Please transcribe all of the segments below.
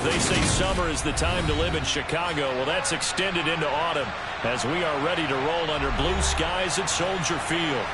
They say summer is the time to live in Chicago. Well, that's extended into autumn as we are ready to roll under blue skies at Soldier Field.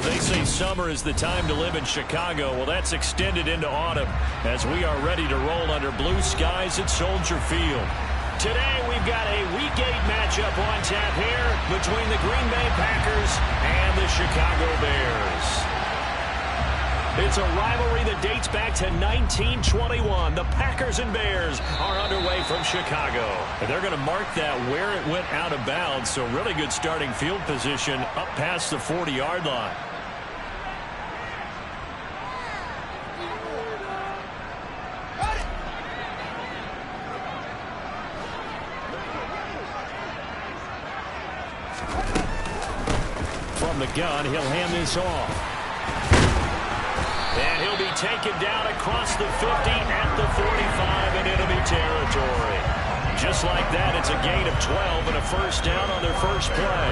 They say summer is the time to live in Chicago. Well, that's extended into autumn as we are ready to roll under blue skies at Soldier Field. Today, we've got a Week 8 matchup on tap here between the Green Bay Packers and the Chicago Bears. It's a rivalry that dates back to 1921. The Packers and Bears are underway from Chicago. And they're going to mark that where it went out of bounds, so really good starting field position up past the 40-yard line. From the gun, he'll hand this off. And he'll be taken down across the 50 at the 45 in enemy territory. Just like that, it's a gain of 12 and a first down on their first play.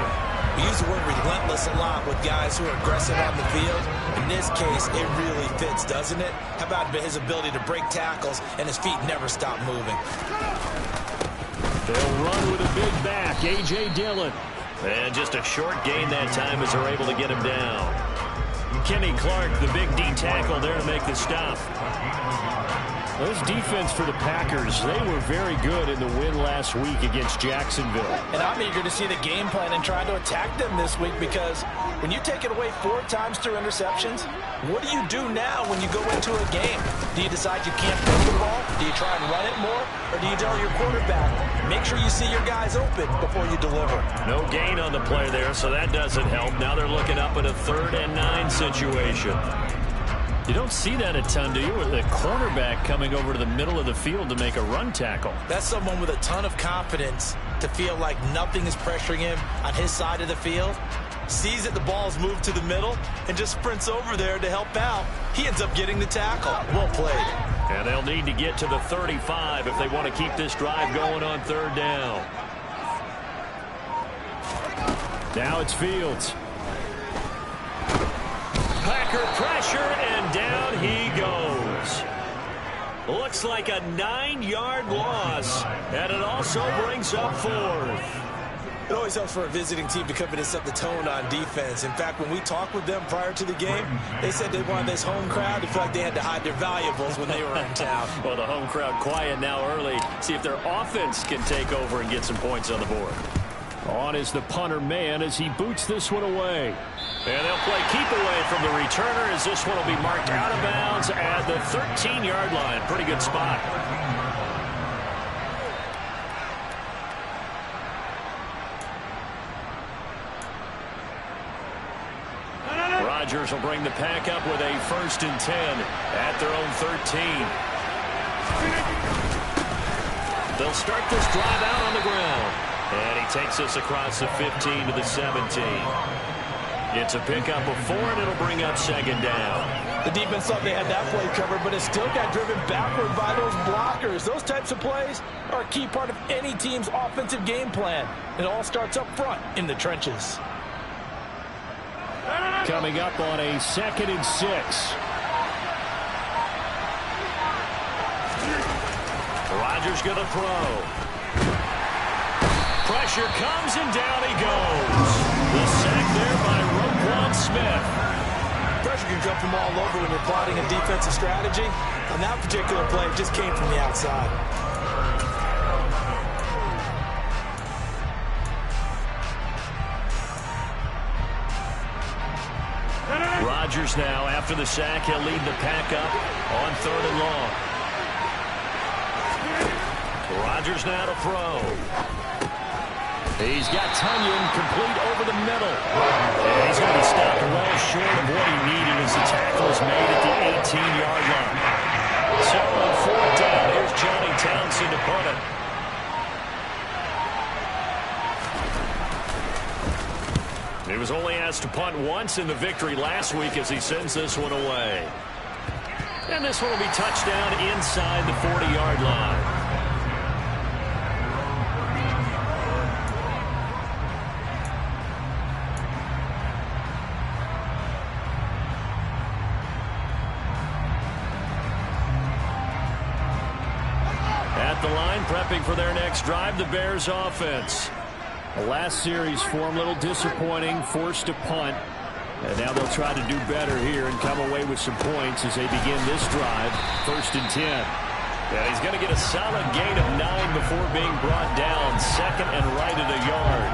We use the word relentless a lot with guys who are aggressive on the field. In this case, it really fits, doesn't it? How about his ability to break tackles and his feet never stop moving? They'll run with a big back, A.J. Dillon. And just a short gain that time as they're able to get him down. Kenny Clark, the big D tackle there to make the stop. Those defense for the Packers, they were very good in the win last week against Jacksonville. And I'm eager to see the game plan and try to attack them this week, because when you take it away 4 times through interceptions, what do you do now when you go into a game? Do you decide you can't throw the ball? Do you try and run it more? Or do you tell your quarterback, make sure you see your guys open before you deliver? No gain on the play there, so that doesn't help. Now they're looking up at a 3rd and 9 situation. You don't see that a ton, do you, with the cornerback coming over to the middle of the field to make a run tackle? That's someone with a ton of confidence to feel like nothing is pressuring him on his side of the field. Sees that the ball's moved to the middle and just sprints over there to help out. He ends up getting the tackle. Well played. And they'll need to get to the 35 if they want to keep this drive going on 3rd down. Now it's Fields. Packer pressure, and down he goes. Looks like a 9-yard loss, and it also brings up 4th. It always helps for a visiting team to come in and set the tone on defense. In fact, when we talked with them prior to the game, they said they wanted this home crowd to feel like they had to hide their valuables when they were in town. Well, the home crowd quiet now early. See if their offense can take over and get some points on the board. On is the punter man as he boots this one away. And they'll play keep away from the returner as this one will be marked out of bounds at the 13-yard line. Pretty good spot. Rodgers will bring the pack up with a 1st and 10 at their own 13. They'll start this drive out on the ground. And he takes us across the 15 to the 17. It's a pickup of 4, and it'll bring up 2nd down. The defense thought they had that play covered, but it still got driven backward by those blockers. Those types of plays are a key part of any team's offensive game plan. It all starts up front in the trenches. Coming up on a 2nd and 6. Rodgers going to throw. Pressure comes, and down he goes. The sack there by Roquan Smith. Pressure can come from all over when you're plotting a defensive strategy. On that particular play, it just came from the outside. Rodgers now, after the sack, he'll lead the pack up on 3rd and long. Rodgers now to throw. He's got Tunyon complete over the middle. And he's going to be stopped well short of what he needed as the tackle is made at the 18-yard line. So on 4th down, here's Johnny Townsend to punt it. He was only asked to punt once in the victory last week as he sends this one away. And this one will be touchdown inside the 40-yard line. At the line, prepping for their next drive, the Bears offense. The last series for him, a little disappointing, forced to punt. And now they'll try to do better here and come away with some points as they begin this drive, 1st and 10. Yeah, he's going to get a solid gain of 9 before being brought down, 2nd and right at a yard.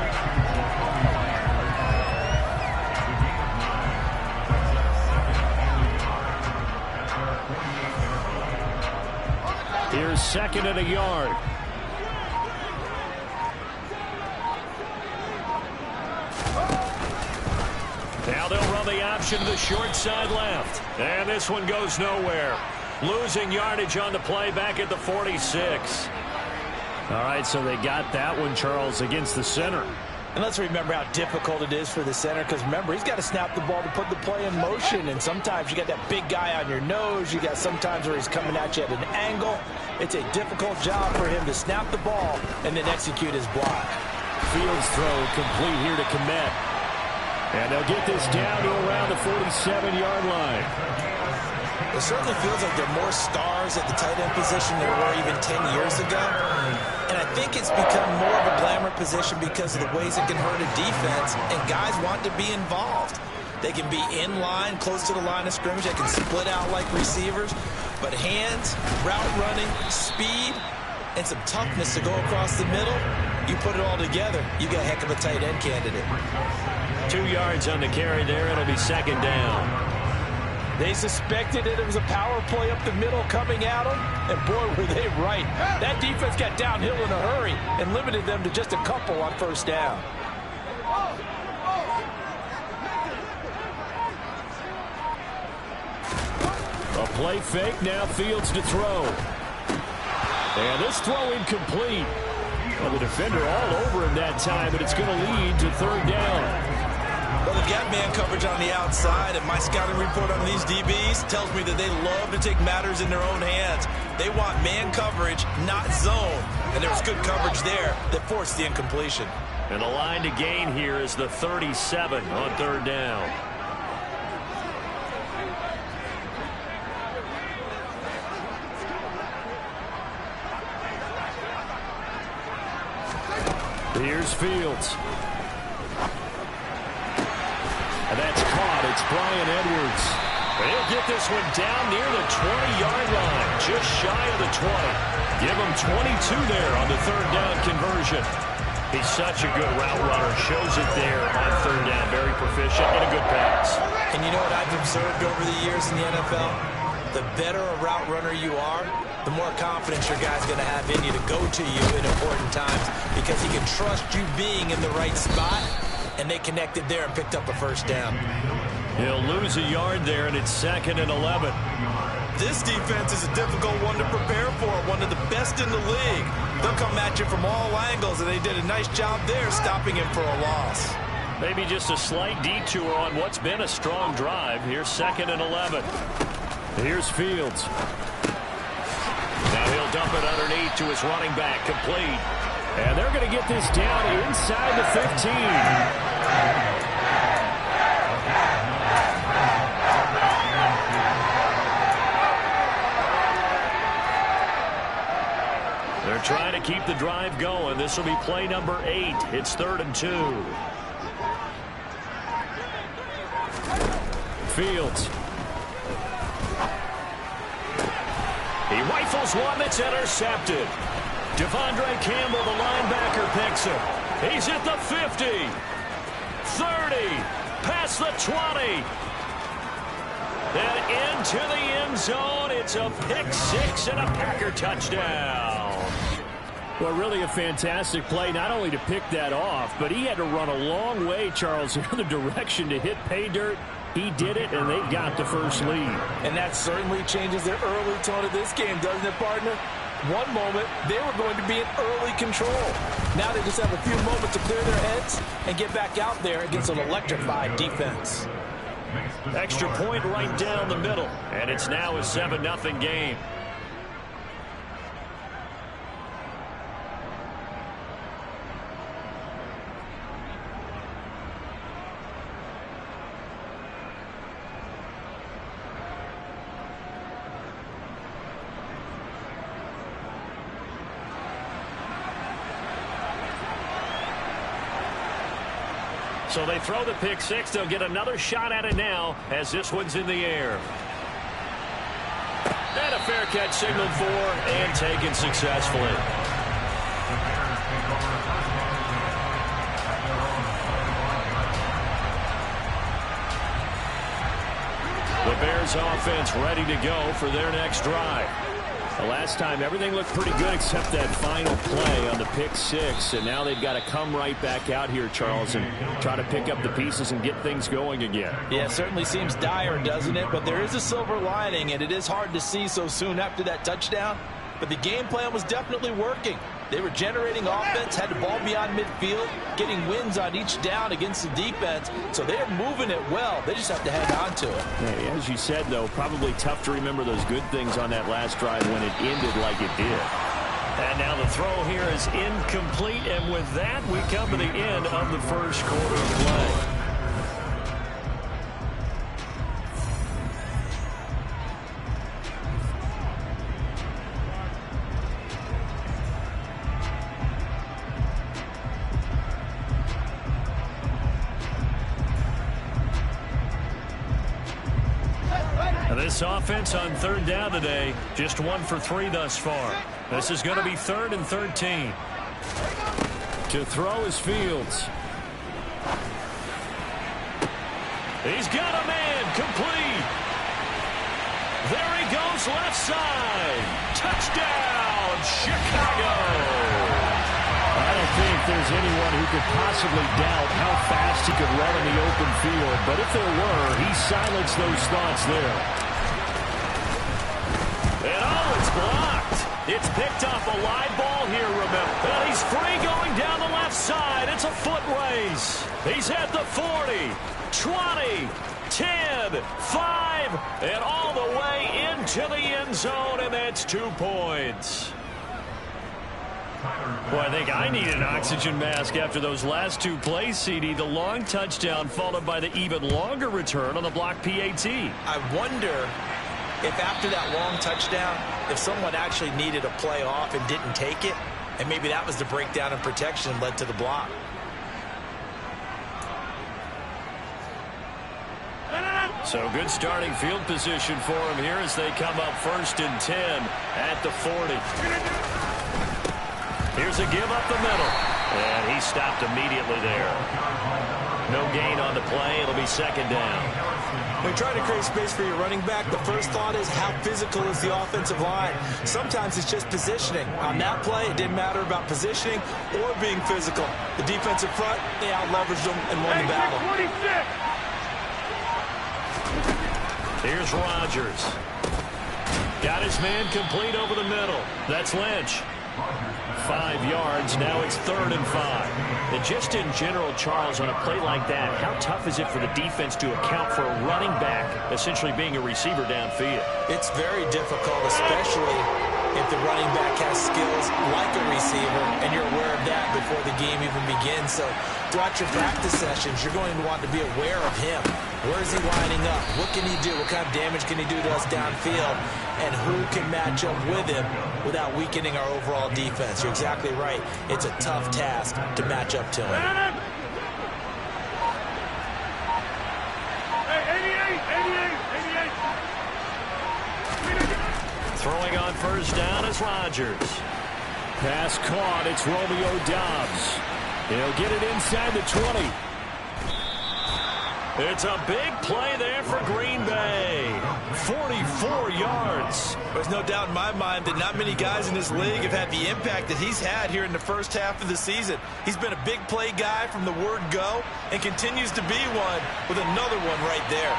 Here's 2nd and a yard. Now they'll run the option to the short side left. And this one goes nowhere. Losing yardage on the play back at the 46. All right, so they got that one, Charles, against the center. And let's remember how difficult it is for the center, because remember, he's got to snap the ball to put the play in motion, and sometimes you got that big guy on your nose. You got sometimes where he's coming at you at an angle. It's a difficult job for him to snap the ball and then execute his block. Fields throw complete here to commit. And they'll get this down to around the 47-yard line. It certainly feels like there are more stars at the tight end position than there were even 10 years ago. And I think it's become more of a glamour position because of the ways it can hurt a defense, and guys want to be involved. They can be in line, close to the line of scrimmage. They can split out like receivers. But hands, route running, speed, and some toughness to go across the middle, you put it all together, you got a heck of a tight end candidate. 2 yards on the carry there. It'll be 2nd down. They suspected it was a power play up the middle coming at them, and boy, were they right. That defense got downhill in a hurry and limited them to just a couple on 1st down. A play fake, now Fields to throw. And this throw incomplete. Well, the defender all over him that time, but it's going to lead to 3rd down. Well, they've got man coverage on the outside, and my scouting report on these DBs tells me that they love to take matters in their own hands. They want man coverage, not zone. And there was good coverage there that forced the incompletion. And the line to gain here is the 37 on 3rd down. Here's Fields. And that's caught. It's Brian Edwards. He'll get this one down near the 20-yard line, just shy of the 20. Give him 22 there on the 3rd down conversion. He's such a good route runner. Shows it there on 3rd down. Very proficient and a good pass. And you know what I've observed over the years in the NFL? The better a route runner you are, the more confidence your guy's going to have in you to go to you in important times, because he can trust you being in the right spot, and they connected there and picked up a 1st down. He'll lose a yard there, and it's 2nd and 11. This defense is a difficult one to prepare for, one of the best in the league. They'll come at you from all angles, and they did a nice job there stopping him for a loss. Maybe just a slight detour on what's been a strong drive. Here's 2nd and 11. Here's Fields. Now he'll dump it underneath to his running back, complete. And they're going to get this down inside the 15. They're trying to keep the drive going. This will be play number 8. It's 3rd and 2. He rifles one that's intercepted. Devondre Campbell, the linebacker, picks him. He's at the 50, 30, past the 20. And into the end zone. It's a pick six and a Packer touchdown. Well, really a fantastic play, not only to pick that off, but he had to run a long way, Charles, in the other direction to hit pay dirt. He did it, and they've got the first lead. And that certainly changes the early tone of this game, doesn't it, partner? One moment, they were going to be in early control. Now they just have a few moments to clear their heads and get back out there against an electrified defense. Extra point right down the middle, and it's now a 7-0 game. So they throw the pick six. They'll get another shot at it now as this one's in the air. And a fair catch signaled for and taken successfully. The Bears offense ready to go for their next drive. The last time, everything looked pretty good except that final play on the pick six. And now they've got to come right back out here, Charles, and try to pick up the pieces and get things going again. Yeah, it certainly seems dire, doesn't it? But there is a silver lining, and it is hard to see so soon after that touchdown. But the game plan was definitely working. They were generating offense, had the ball beyond midfield, getting wins on each down against the defense. So they're moving it well. They just have to hang on to it. Hey, as you said, though, probably tough to remember those good things on that last drive when it ended like it did. And now the throw here is incomplete. And with that, we come to the end of the first quarter of play. This offense on third down today, just 1 for 3 thus far. This is going to be 3rd and 13. To throw is Fields. He's got a man complete. There he goes left side. Touchdown, Chicago. I don't think there's anyone who could possibly doubt how fast he could run in the open field. But if there were, he silenced those thoughts there. And oh, it's blocked. It's picked up. A live ball here, remember. And he's free going down the left side. It's a foot race. He's at the 40, 20, 10, 5, and all the way into the end zone, and that's 2 points. Boy, I think I need an oxygen mask after those last 2 plays, CD. The long touchdown followed by the even longer return on the block PAT. I wonder if after that long touchdown, if someone actually needed a play off and didn't take it, and maybe that was the breakdown in protection and led to the block. So good starting field position for him here as they come up 1st and 10 at the 40. Here's a give up the middle, and he stopped immediately there. No gain on the play. It'll be 2nd down. When you're trying to create space for your running back, the first thought is how physical is the offensive line. Sometimes it's just positioning. On that play, it didn't matter about positioning or being physical. The defensive front, they out-leveraged them and won the battle. Here's Rodgers. Got his man complete over the middle. That's Lynch. 5 yards. Now it's 3rd and 5. And just in general, Charles, on a play like that, how tough is it for the defense to account for a running back essentially being a receiver downfield? It's very difficult, especially if the running back has skills like a receiver, and you're aware of that before the game even begins. So throughout your practice sessions, you're going to want to be aware of him. Where is he lining up? What can he do? What kind of damage can he do to us downfield? And who can match up with him without weakening our overall defense? You're exactly right. It's a tough task to match up to him. Throwing on first down is Rodgers. Pass caught. It's Romeo Doubs. He'll get it inside the 20. It's a big play there for Green Bay. 44 yards. There's no doubt in my mind that not many guys in this league have had the impact that he's had here in the first half of the season. He's been a big play guy from the word go and continues to be one with another one right there.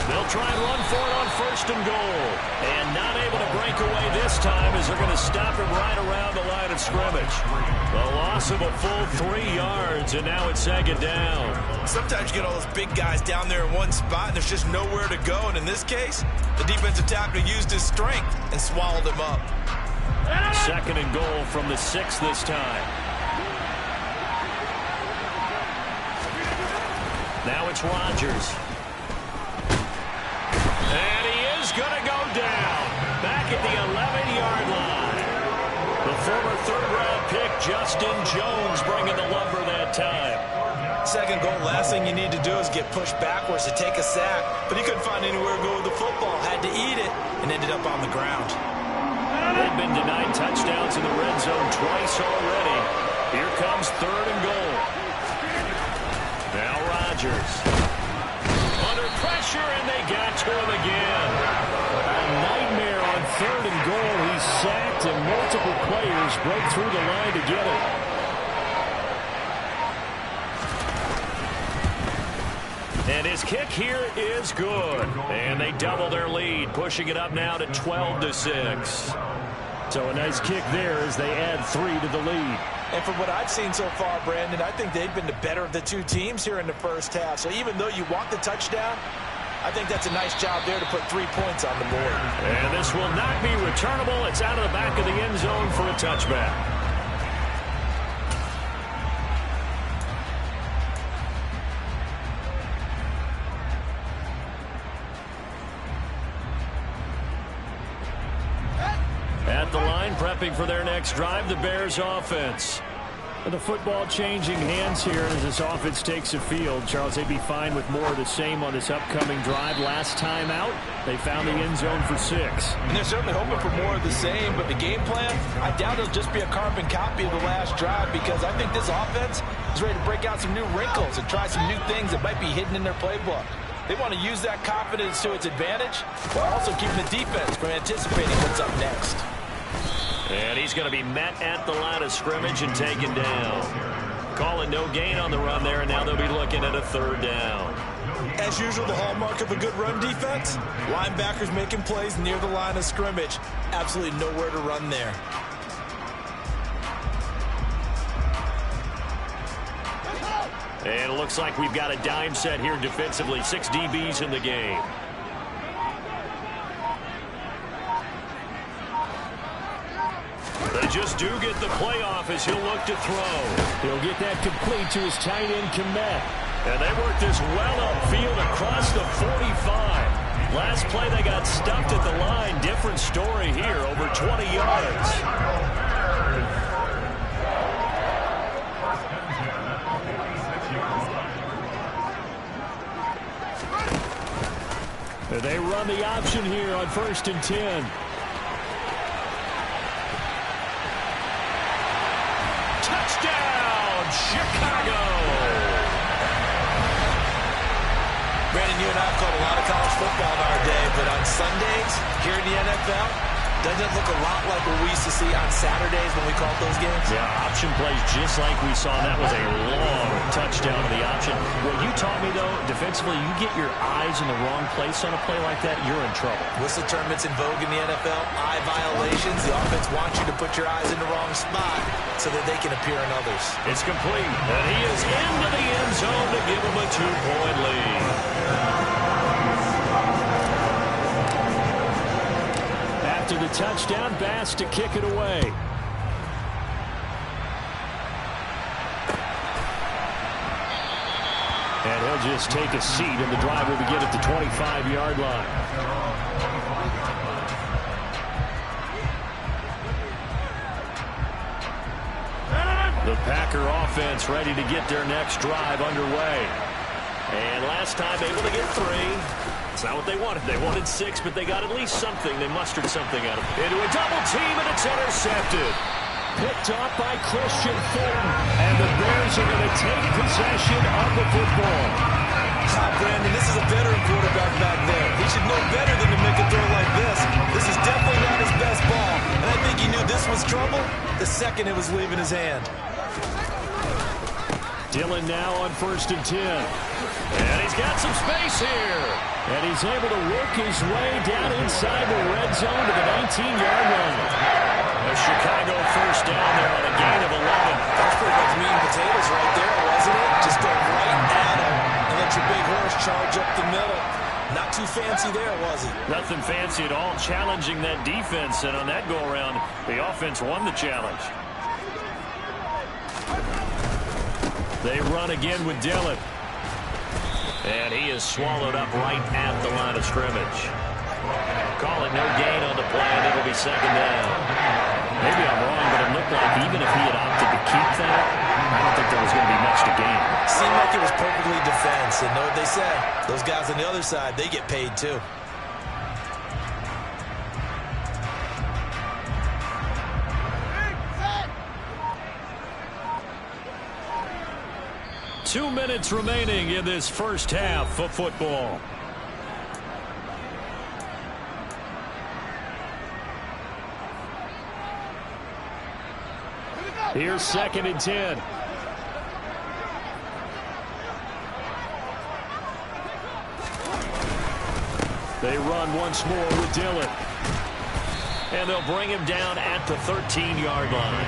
They'll try and run for it on first and goal. And not able to break away this time as they're going to stop him right around the line of scrimmage. A loss of a full 3 yards, and now it's second down. Sometimes you get all those big guys down there in one spot, and there's just nowhere to go. And in this case, the defensive tackle used his strength and swallowed him up. Second and goal from the 6 this time. Now it's Rodgers. And he is going to go down. Back at the 11-yard line. The former third-round pick, Justin Jones, bringing the lumber that time. Second goal, last thing you need to do is get pushed backwards to take a sack. But he couldn't find anywhere to go with the football. Had to eat it and ended up on the ground. They've been denied touchdowns in the red zone twice already. Here comes third and goal. Now Rodgers. Under pressure, and they got to him again. A nightmare on third and goal. He's sacked, and multiple players break through the line to get it. And his kick here is good. And they double their lead, pushing it up now to 12-6. So a nice kick there as they add 3 to the lead. And from what I've seen so far, Brandon, I think they've been the better of the two teams here in the first half. So even though you want the touchdown, I think that's a nice job there to put 3 points on the board. And this will not be returnable. It's out of the back of the end zone for a touchback. At the line, prepping for their next drive, the Bears offense. The football changing hands here as this offense takes the field. Charles, they'd be fine with more of the same on this upcoming drive. Last time out, they found the end zone for 6. And they're certainly hoping for more of the same, but the game plan, I doubt it'll just be a carbon copy of the last drive because I think this offense is ready to break out some new wrinkles and try some new things that might be hidden in their playbook. They want to use that confidence to its advantage while also keeping the defense from anticipating what's up next. And he's going to be met at the line of scrimmage and taken down. Calling no gain on the run there, and now they'll be looking at a third down. As usual, the hallmark of a good run defense, linebackers making plays near the line of scrimmage. Absolutely nowhere to run there. And it looks like we've got a dime set here defensively. 6 DBs in the game. They just do get the playoff as he'll look to throw. He'll get that complete to his tight end, Komet. And they work this well upfield across the 45. Last play they got stuffed at the line. Different story here, over 20 yards. They run the option here on 1st and 10. Touchdown, Chicago! Brandon, you and I have called a lot of college football in our day, but on Sundays here in the NFL, doesn't it look a lot like what we used to see on Saturdays when we called those games? Yeah, option plays just like we saw. That was a long touchdown to the option. What you taught me, though, defensively, you get your eyes in the wrong place on a play like that, you're in trouble. Whistle tournaments in vogue in the NFL, eye violations. The offense wants you to put your eyes in the wrong spot so that they can appear in others. It's complete, and he is into the end zone to give him a 2-point lead. After the touchdown, Bass to kick it away. And he'll just take a seat, and the drive will begin at the 25-yard line. The Packer offense ready to get their next drive underway. And last time able to get 3. It's not what they wanted. They wanted 6, but they got at least something. They mustered something out of it. Into a double team, and it's intercepted. Picked off by Christian Fulton. And the Bears are going to take possession of the football. Brandon, this is a veteran quarterback back there. He should know better than to make a throw like this. This is definitely not his best ball. And I think he knew this was trouble the second it was leaving his hand. Dillon now on 1st and 10. And he's got some space here. And he's able to work his way down inside the red zone to the 19-yard line. A Chicago first down there on a gain of 11. That's pretty much meat and potatoes right there, wasn't it? Just go right at him and let your big horse charge up the middle. Not too fancy there, was he? Nothing fancy at all, challenging that defense. And on that go-around, the offense won the challenge. They run again with Dillon. And he is swallowed up right at the line of scrimmage. Call it no gain on the play, and it'll be 2nd down. Maybe I'm wrong, but it looked like even if he had opted to keep that, I don't think there was going to be much to gain. Seemed like it was perfectly defense. And know what they say? Those guys on the other side, they get paid too. Two minutes remaining in this first half of football. Here's 2nd and 10. They run once more with Dillon. And they'll bring him down at the 13-yard line.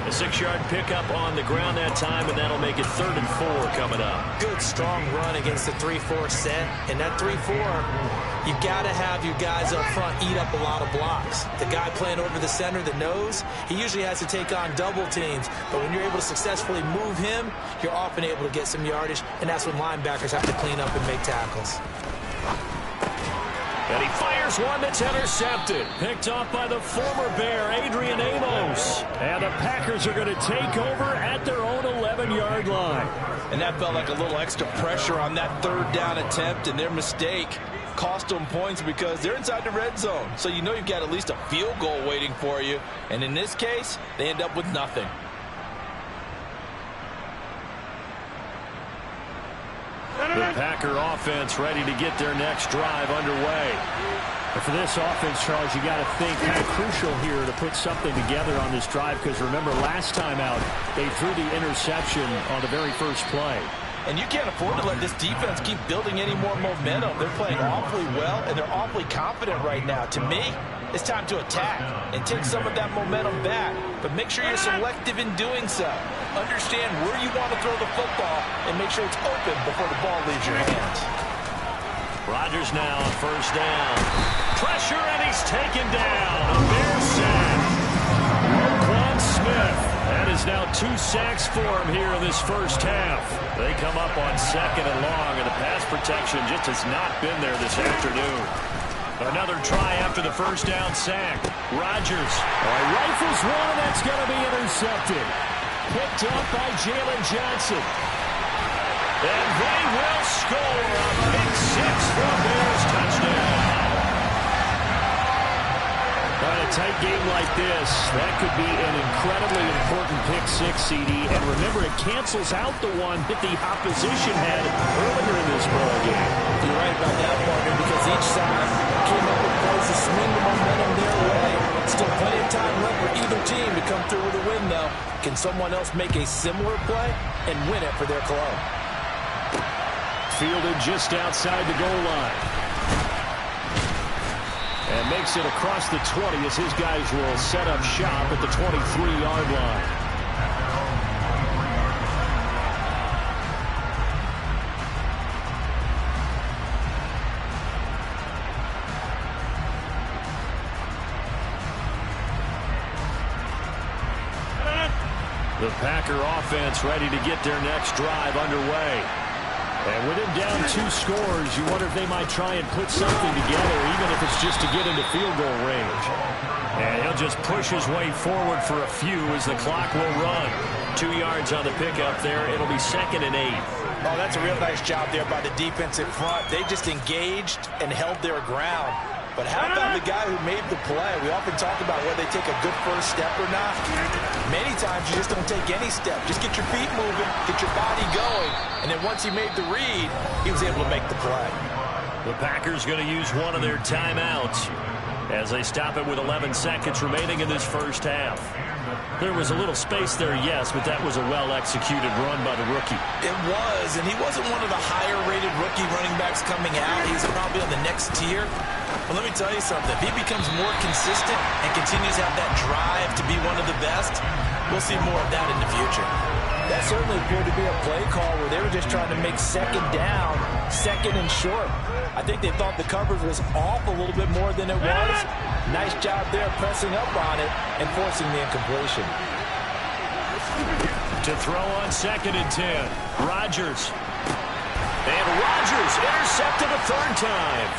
A 6-yard pickup on the ground that time, and that'll make it 3rd and 4 coming up. Good, strong run against the 3-4 set. And that 3-4, you've got to have your guys up front eat up a lot of blocks. The guy playing over the center, the nose, he usually has to take on double teams. But when you're able to successfully move him, you're often able to get some yardage, and that's when linebackers have to clean up and make tackles. And he fires one that's intercepted. Picked off by the former Bear, Adrian Amos. And the Packers are going to take over at their own 11-yard line. And that felt like a little extra pressure on that 3rd down attempt, and their mistake cost them points because they're inside the red zone. So you know you've got at least a field goal waiting for you. And in this case, they end up with nothing. The Packer offense ready to get their next drive underway. And for this offense, Charles, you got to think kind of crucial here to put something together on this drive, because remember last time out they threw the interception on the very first play. And you can't afford to let this defense keep building any more momentum. They're playing awfully well, and they're awfully confident right now. To me, it's time to attack and take some of that momentum back. But make sure you're selective in doing so. Understand where you want to throw the football and make sure it's open before the ball leaves your hands. Rodgers now on 1st down. Pressure, and he's taken down. A Bear sack. Roquan Smith. That is now 2 sacks for him here in this first half. They come up on 2nd and long, and the pass protection just has not been there this afternoon. Another try after the first down sack. Rodgers rifles one, and that's going to be intercepted. Picked up by Jalen Johnson. And they will score a pick 6 for a Bears touchdown. In a tight game like this, that could be an incredibly important pick 6, CD. And remember, it cancels out the one that the opposition had earlier in this ball game. You're right about that, partner, because each side came up with plays to swing the momentum their way. Still plenty of time left for either team to come through with a win, though. Can someone else make a similar play and win it for their club? Fielded just outside the goal line. And makes it across the 20 as his guys will set up shop at the 23-yard line. The Packer offense ready to get their next drive underway. And with him down 2 scores, you wonder if they might try and put something together, even if it's just to get into field goal range. And he'll just push his way forward for a few as the clock will run. 2 yards on the pickup there. It'll be 2nd and 8. Oh, that's a real nice job there by the defensive front. They just engaged and held their ground. But how about the guy who made the play? We often talk about whether they take a good first step or not. Many times you just don't take any step. Just get your feet moving, get your body going. And then once he made the read, he was able to make the play. The Packers going to use one of their timeouts as they stop it with 11 seconds remaining in this first half. There was a little space there, yes, but that was a well-executed run by the rookie. It was, and he wasn't one of the higher-rated rookie running backs coming out. He's probably on the next tier. But let me tell you something. If he becomes more consistent and continues to have that drive to be one of the best, we'll see more of that in the future. That certainly appeared to be a play call where they were just trying to make second down, second and short. I think they thought the coverage was off a little bit more than it was. Nice job there pressing up on it and forcing the incompletion. To throw on 2nd and 10. Rodgers. And Rodgers intercepted a third time.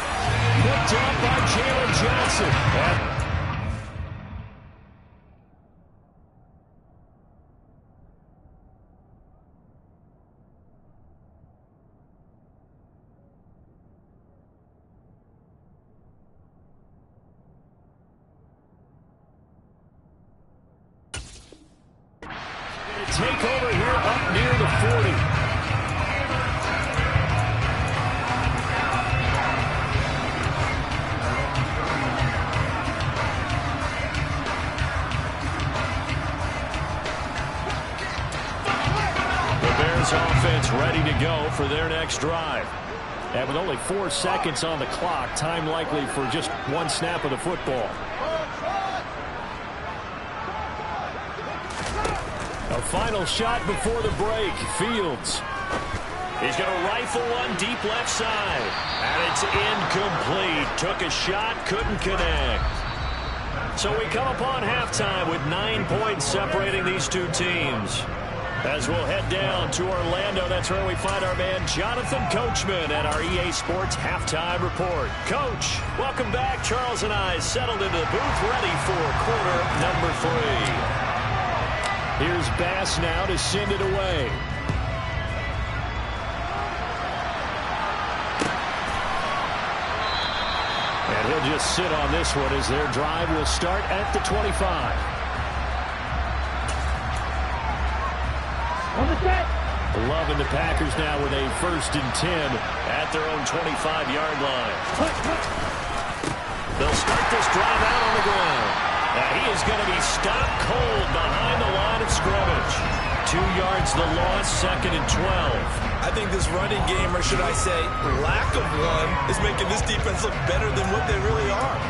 Picked up by Jalen Johnson. Take over here up near the 40. The Bears offense ready to go for their next drive. And with only 4 seconds on the clock, time likely for just one snap of the football. A final shot before the break. Fields. He's going to rifle one deep left side. And it's incomplete. Took a shot, couldn't connect. So we come upon halftime with 9 points separating these two teams. As we'll head down to Orlando, that's where we find our man Jonathan Coachman at our EA Sports Halftime Report. Coach, welcome back. Charles and I settled into the booth ready for quarter number 3. Here's Bass now to send it away. And he'll just sit on this one as their drive will start at the 25. On the set. Loving the Packers now with a 1st and 10 at their own 25-yard line. They'll start this drive out on the ground. Now he is going to be stopped cold behind the line of scrimmage. 2 yards the loss, 2nd and 12. I think this running game, or should I say lack of one, is making this defense look better than what they really are.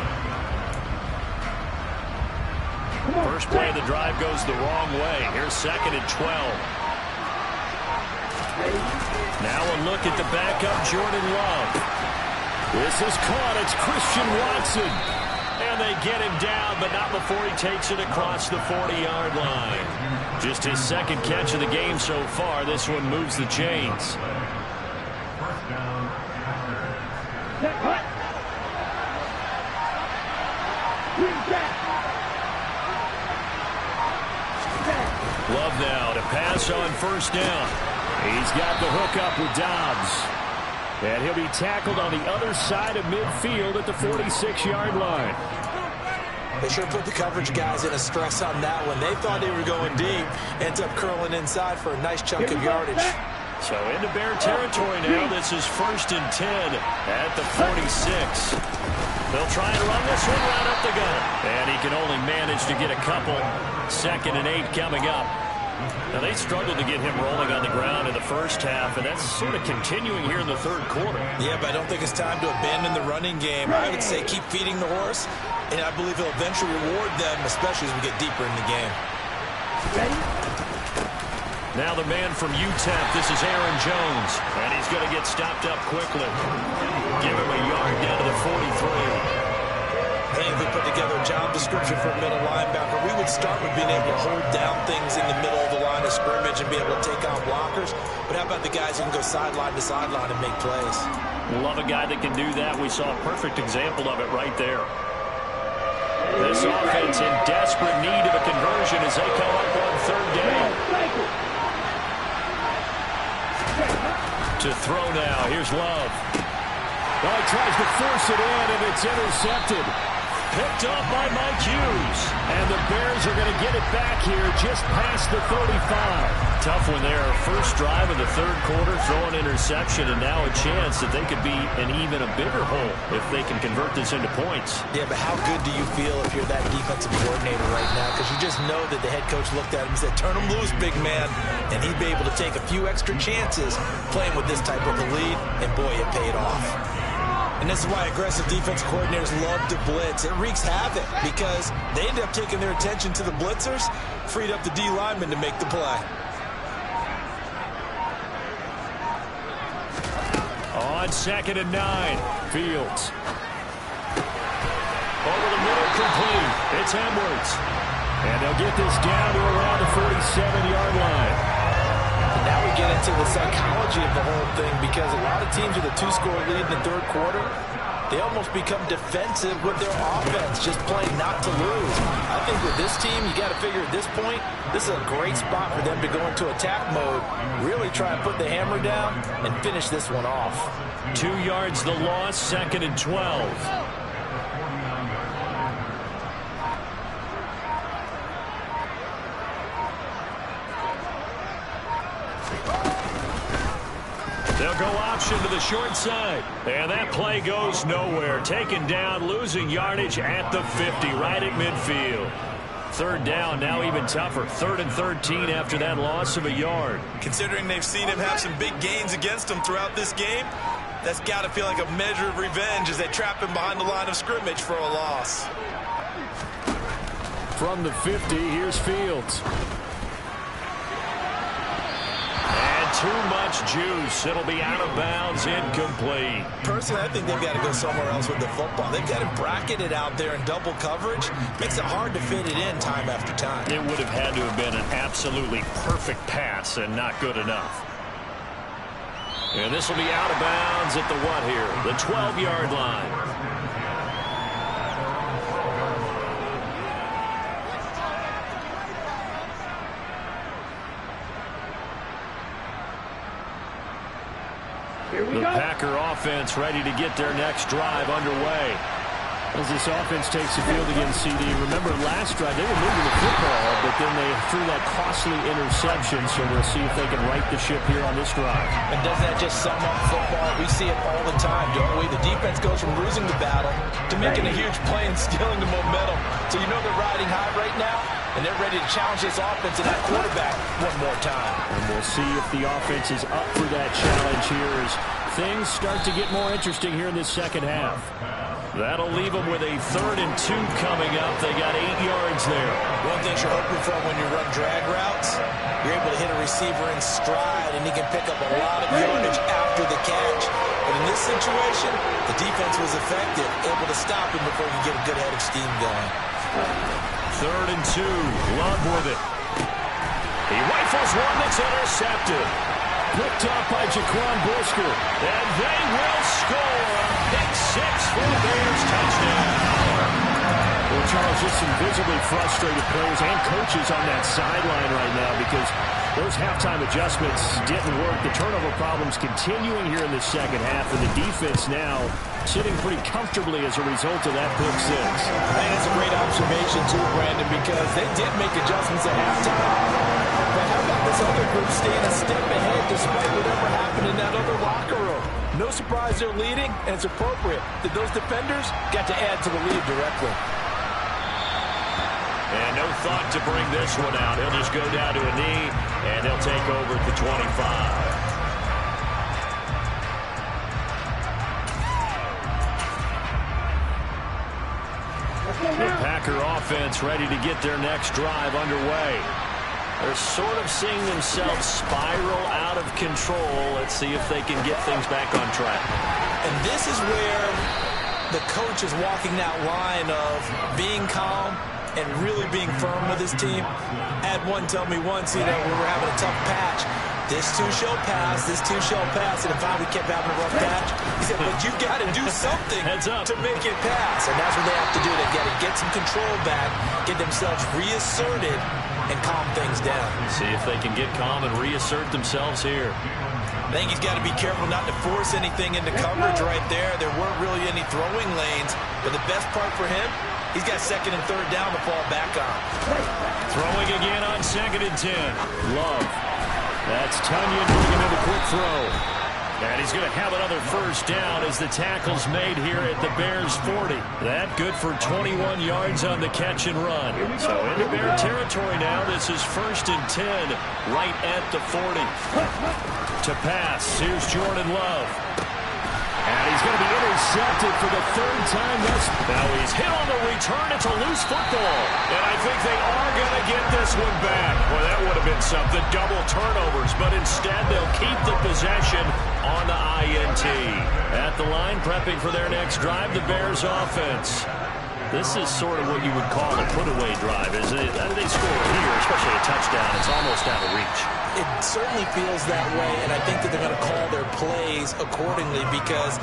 First play of the drive goes the wrong way. Here's 2nd and 12. Now a look at the backup, Jordan Love. This is caught. It's Christian Watson. And they get him down, but not before he takes it across the 40-yard line. Just his 2nd catch of the game so far. This one moves the chains. Love now to pass on 1st down. He's got the hook up with Dobbs. And he'll be tackled on the other side of midfield at the 46-yard line. They sure put the coverage guys in a stress on that one. They thought they were going deep. Ends up curling inside for a nice chunk of yardage. So into Bear territory now. This is 1st and 10 at the 46. They'll try and run this one right up the gut. And he can only manage to get a couple. 2nd and 8 coming up. Now, they struggled to get him rolling on the ground in the first half, and that's sort of continuing here in the 3rd quarter. Yeah, but I don't think it's time to abandon the running game. I would say keep feeding the horse, and I believe he'll eventually reward them, especially as we get deeper in the game. Ready? Now the man from UTEP, this is Aaron Jones, and he's going to get stopped up quickly. Give him a yard down to the 43. Hey, if we put together a job description for a middle linebacker, we would start with being able to hold down things in the middle of the line of scrimmage and be able to take on blockers. But how about the guys who can go sideline to sideline and make plays? Love a guy that can do that. We saw a perfect example of it right there. This offense in desperate need of a conversion as they come up on third down. To throw now. Here's Love. Well, he tries to force it in, and it's intercepted. Picked up by Mike Hughes. And the Bears are going to get it back here just past the 35. Tough one there. First drive of the third quarter, throw an interception, and now a chance that they could be in even a bigger hole if they can convert this into points. Yeah, but how good do you feel if you're that defensive coordinator right now? Because you just know that the head coach looked at him and said, turn him loose, big man. And he'd be able to take a few extra chances playing with this type of a lead, and boy, it paid off. And this is why aggressive defense coordinators love to blitz. It wreaks havoc because they end up taking their attention to the blitzers, freed up the D lineman to make the play. On 2nd and 9, Fields. Over the middle, complete. It's Edwards. And they'll get this down to around the 47-yard line. Now we get into the psychology of the whole thing because a lot of teams with a 2-score lead in the third quarter, they almost become defensive with their offense, just playing not to lose. I think with this team, you got to figure at this point, this is a great spot for them to go into attack mode, really try and put the hammer down and finish this one off. 2 yards the loss, 2nd and 12. They'll go option to the short side. And that play goes nowhere. Taken down, losing yardage at the 50, right at midfield. Third down, now even tougher. 3rd and 13 after that loss of a yard. Considering they've seen him have some big gains against them throughout this game, that's got to feel like a measure of revenge as they trap him behind the line of scrimmage for a loss. From the 50, here's Fields. Too much juice. It'll be out of bounds, incomplete. Personally, I think they've got to go somewhere else with the football. They've got him bracketed out there in double coverage. Makes it hard to fit it in time after time. It would have had to have been an absolutely perfect pass and not good enough. And this will be out of bounds at the what here? The 12-yard line. The Packer offense ready to get their next drive underway. As this offense takes the field against CD, remember last drive they were moving the football, but then they threw that costly interception, so we'll see if they can right the ship here on this drive. And doesn't that just sum up football? We see it all the time, don't we? The defense goes from losing the battle to making a huge play and stealing the momentum. So you know they're riding high right now, and they're ready to challenge this offense and that quarterback one more time. And we'll see if the offense is up for that challenge here as things start to get more interesting here in this second half. That'll leave them with a 3rd and 2 coming up. They got 8 yards there. One thing you're hoping for when you run drag routes, you're able to hit a receiver in stride, and he can pick up a lot of yardage after the catch. But in this situation, the defense was effective, able to stop him before he can get a good head of steam going. 3rd and 2. Love with it. He rifles one that's intercepted. Picked up by Jaquan Brisker. And they will score. Pick 6 for the Bears. Touchdown. Well, Charles, just some visibly frustrated players and coaches on that sideline right now because those halftime adjustments didn't work. The turnover problems continuing here in the second half, and the defense now sitting pretty comfortably as a result of that pick 6. I think that's a great observation, too, Brandon, because they did make adjustments at halftime. But how about this other group staying a step ahead despite whatever happened in that other locker room? No surprise they're leading, and it's appropriate that those defenders got to add to the lead directly. And no thought to bring this one out. He'll just go down to a knee, and he'll take over at the 25. The Packer offense ready to get their next drive underway. They're sort of seeing themselves spiral out of control. Let's see if they can get things back on track. And this is where the coach is walking that line of being calm and really being firm with his team. I had one tell me once, we were having a tough patch. This too shall pass. This too shall pass. And if we kept having a rough patch, he said, but you've got to do something to make it pass. And that's what they have to do. They've got to get some control back, get themselves reasserted, and calm things down. See if they can get calm and reassert themselves here. I think he's got to be careful not to force anything into coverage right there. There weren't really any throwing lanes. But the best part for him, he's got second and third down to fall back on. Throwing again on 2nd and 10. Love. That's Tunyon bringing in the quick throw. And he's going to have another first down as the tackle's made here at the Bears 40. That good for 21 yards on the catch and run. So into Bear territory now. This is 1st and 10 right at the 40. To pass, here's Jordan Love. And he's going to be intercepted for the 3rd time. Now he's hit on the return. It's a loose football. And I think they are going to get this one back. Well, that would have been something. Double turnovers. But instead, they'll keep the possession on the INT. At the line, prepping for their next drive, the Bears offense. This is sort of what you would call a put-away drive, isn't it? They score here, especially a touchdown. It's almost out of reach. It certainly feels that way, and I think that they're going to call their plays accordingly because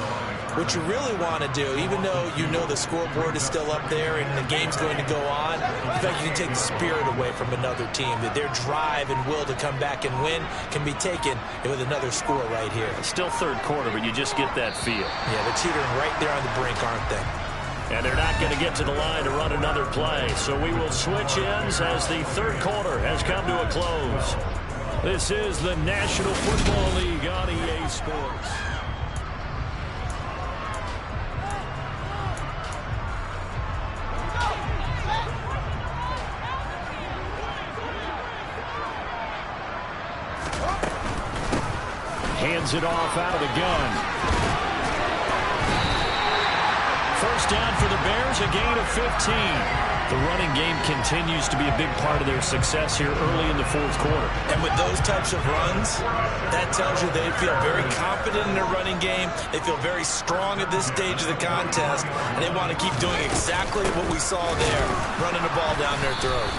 what you really want to do, even though you know the scoreboard is still up there and the game's going to go on, in fact, you can take the spirit away from another team, that their drive and will to come back and win can be taken with another score right here. It's still 3rd quarter, but you just get that feel. Yeah, they're teetering right there on the brink, aren't they? And they're not going to get to the line to run another play. So we will switch ends as the 3rd quarter has come to a close. This is the National Football League on EA Sports. Hands it off out of the gun. First down for the Bears, a gain of 15. The running game continues to be a big part of their success here early in the 4th quarter. And with those types of runs, that tells you they feel very confident in their running game. They feel very strong at this stage of the contest, and they want to keep doing exactly what we saw there, running the ball down their throat.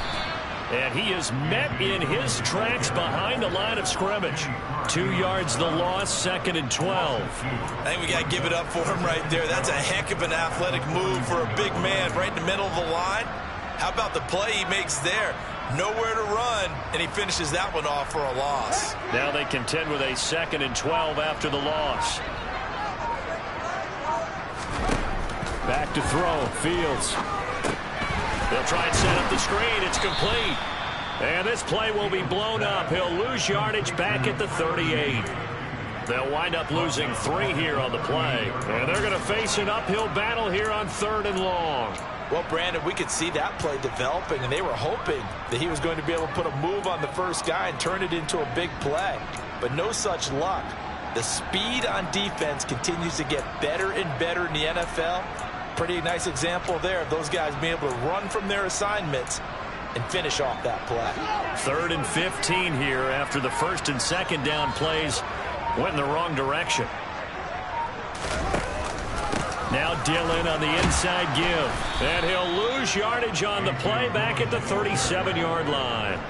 And he is met in his tracks behind the line of scrimmage. 2 yards the loss, 2nd and 12. I think we got to give it up for him right there. That's a heck of an athletic move for a big man right in the middle of the line. How about the play he makes there? Nowhere to run, and he finishes that one off for a loss. Now they contend with a 2nd and 12 after the loss. Back to throw, Fields. They'll try and set up the screen. It's complete. And this play will be blown up. He'll lose yardage back at the 38. They'll wind up losing 3 here on the play. And they're going to face an uphill battle here on 3rd and long. Well, Brandon, we could see that play developing, and they were hoping that he was going to be able to put a move on the first guy and turn it into a big play. But no such luck. The speed on defense continues to get better and better in the NFL. Pretty nice example there of those guys being able to run from their assignments and finish off that play. 3rd and 15 here after the 1st and 2nd down plays went in the wrong direction. Now Dillon on the inside give. And he'll lose yardage on the play back at the 37-yard line.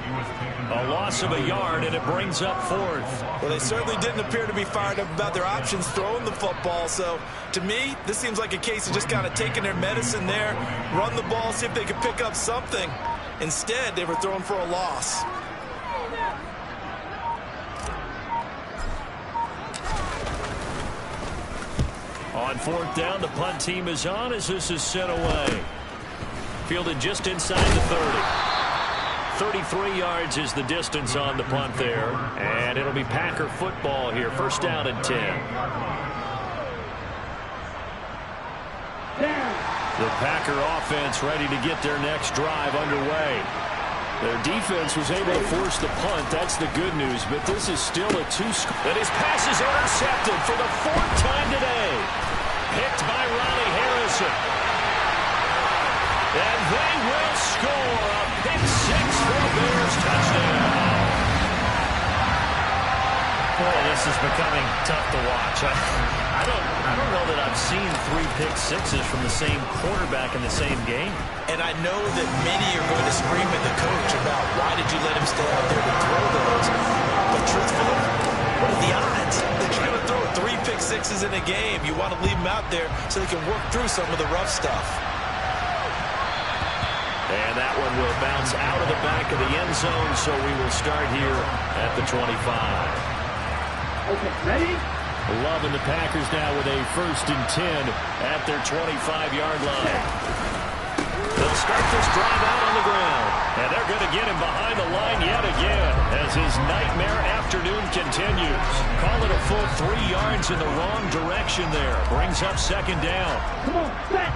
A loss of a yard, and it brings up 4th. Well, they certainly didn't appear to be fired up about their options throwing the football. So, to me, this seems like a case of just kind of taking their medicine there, run the ball, see if they can pick up something. Instead, they were throwing for a loss. On 4th down, the punt team is on as this is sent away. Fielded just inside the 30. 33 yards is the distance on the punt there. And it'll be Packer football here. 1st down and 10. The Packer offense ready to get their next drive underway. Their defense was able to force the punt. That's the good news. But this is still a 2-score. And his pass is intercepted for the 4th time today. Picked by Ronnie Harrison. And they will score a pick 6 for a Bears touchdown. Boy, this is becoming tough to watch. I don't know that I've seen 3 pick sixes from the same quarterback in the same game. And I know that many are going to scream at the coach about why did you let him stay out there to throw those. But truthfully, what are the odds that you're going to throw 3 pick sixes in a game? You want to leave them out there so they can work through some of the rough stuff. And that one will bounce out of the back of the end zone, so we will start here at the 25. Okay, ready? Loving the Packers now with a 1st and 10 at their 25-yard line. They'll start this drive out on the ground. And they're going to get him behind the line yet again as his nightmare afternoon continues. Call it a full 3 yards in the wrong direction there. Brings up 2nd down. Come on, set.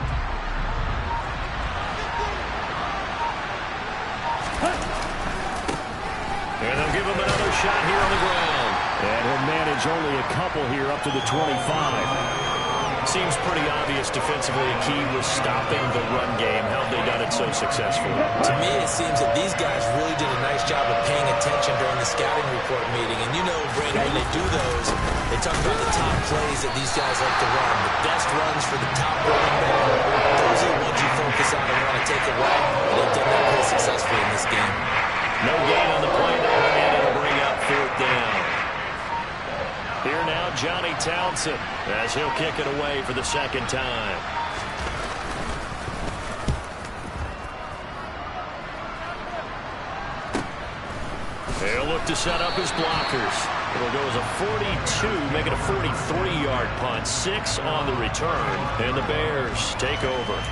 And they'll give him another shot here on the ground. And he'll manage only a couple here up to the 25. Seems pretty obvious defensively a key was stopping the run game. How have they done it so successfully? To me, it seems that these guys really did a nice job of paying attention during the scouting report meeting. And you know, Brandon, when they do those, they talk about the top plays that these guys like to run. The best runs for the top running back. Those are the ones you focus on and want to take away. They've done that pretty successfully in this game. No gain on the play there, and it'll bring up 4th down. Here now, Johnny Townsend, as he'll kick it away for the 2nd time. He'll look to set up his blockers. It'll go as a 42, make it a 43-yard punt. 6 on the return, and the Bears take over.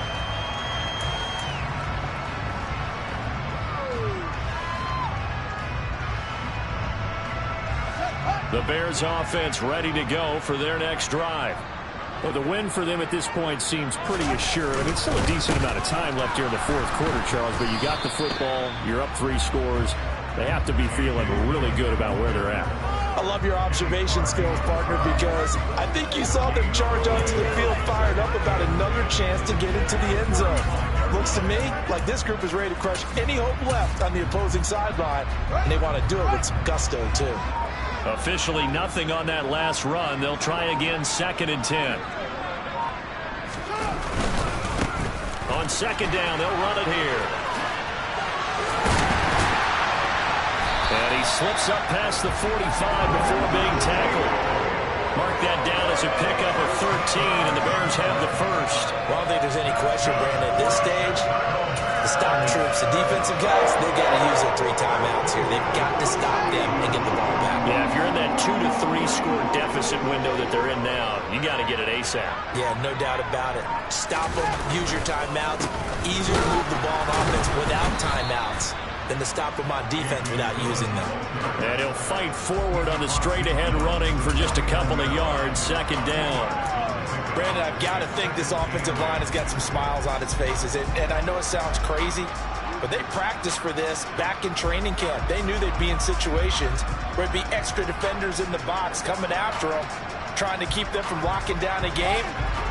The Bears offense ready to go for their next drive. Well, the win for them at this point seems pretty assured. I mean, still a decent amount of time left here in the 4th quarter, Charles, but you got the football, you're up 3 scores. They have to be feeling really good about where they're at. I love your observation skills, partner, because I think you saw them charge onto the field fired up about another chance to get into the end zone. Looks to me like this group is ready to crush any hope left on the opposing sideline, and they want to do it with some gusto, too. Officially nothing on that last run. They'll try again, 2nd and 10. On 2nd down, they'll run it here. And he slips up past the 45 before being tackled. Mark that down as a pickup of 13, and the Bears have the 1st. Well, I don't think there's any question, Brandon, at this stage. The stop troops, the defensive guys, they've got to use their 3 timeouts here. They've got to stop them and get the ball back. Yeah, if you're in that 2 to 3 score deficit window that they're in now, you got to get it ASAP. Yeah, no doubt about it. Stop them, use your timeouts. Easier to move the ball on offense without timeouts than to stop them on defense without using them. And he'll fight forward on the straight-ahead running for just a couple of yards, 2nd down. Brandon, I've got to think this offensive line has got some smiles on its faces. And I know it sounds crazy, but they practiced for this back in training camp. They knew they'd be in situations where it'd be extra defenders in the box coming after them, trying to keep them from locking down a game.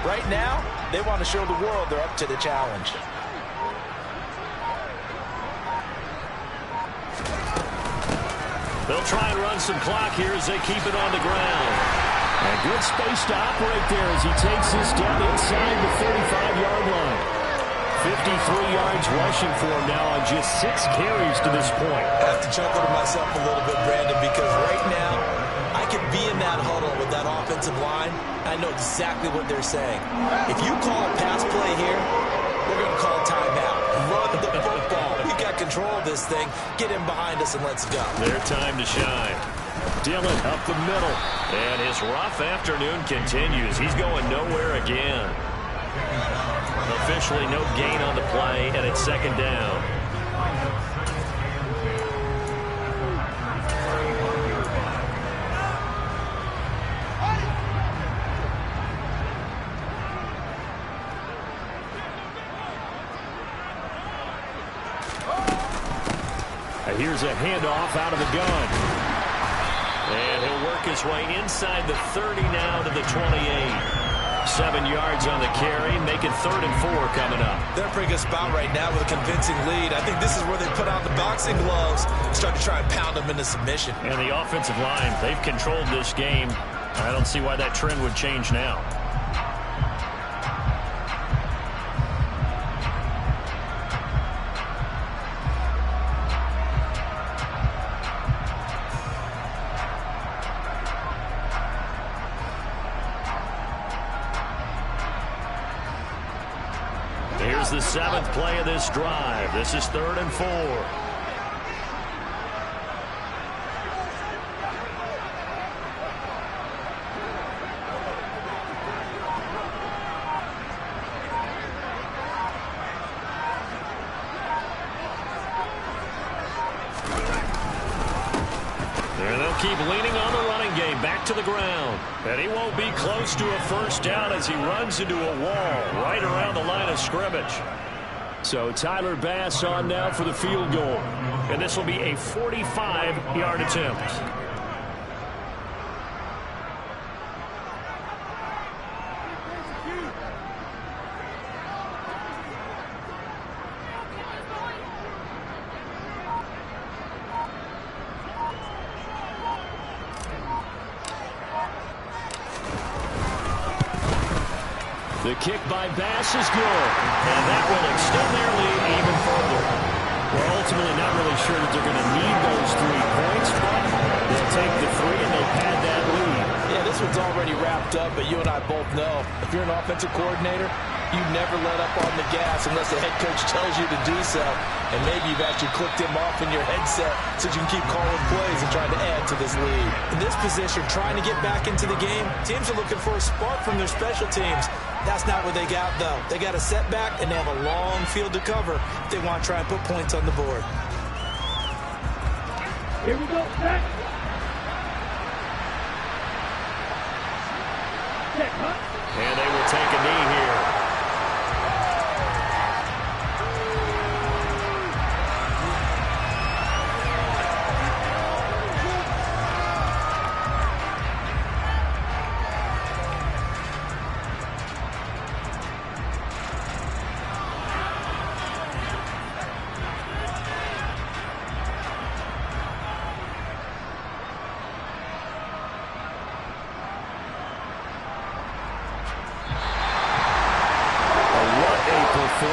Right now, they want to show the world they're up to the challenge. They'll try and run some clock here as they keep it on the ground. And good space to operate there as he takes this down inside the 35-yard line. 53 yards rushing for him now on just 6 carries to this point. I have to chuckle to myself a little bit, Brandon, because right now I could be in that huddle with that offensive line. I know exactly what they're saying. If you call a pass play here, we're going to call timeout. Run the football. We got control of this thing. Get him behind us and let's go. Their time to shine. Dillon up the middle. And his rough afternoon continues. He's going nowhere again. Officially no gain on the play, and it's 2nd down. Here's a handoff out of the gun. And he'll work his way inside the 30 now to the 28. 7 yards on the carry. Make it 3rd and 4 coming up. They're in a pretty good spot right now with a convincing lead. I think this is where they put on the boxing gloves and start to try and pound them into submission. And the offensive line, they've controlled this game. I don't see why that trend would change now. Here's the 7th play of this drive. This is 3rd and 4. And they'll keep leaning on the running game. Back to the ground. And he won't be close to a first down as he runs into a wall right around the line of scrimmage. So Tyler Bass on now for the field goal. And this will be a 45-yard attempt. The kick by Bass is good, and that will extend their lead even further. We're ultimately not really sure that they're going to need those 3 points, but they'll take the 3 and they'll pad that lead. Yeah, this one's already wrapped up, but you and I both know if you're an offensive coordinator, you never let up on the gas unless the head coach tells you to do so. And maybe you've actually clicked him off in your headset so you can keep calling plays and trying to add to this lead. In this position, trying to get back into the game, teams are looking for a spark from their special teams. That's not what they got, though. They got a setback, and they have a long field to cover if they want to try and put points on the board. Here we go, set.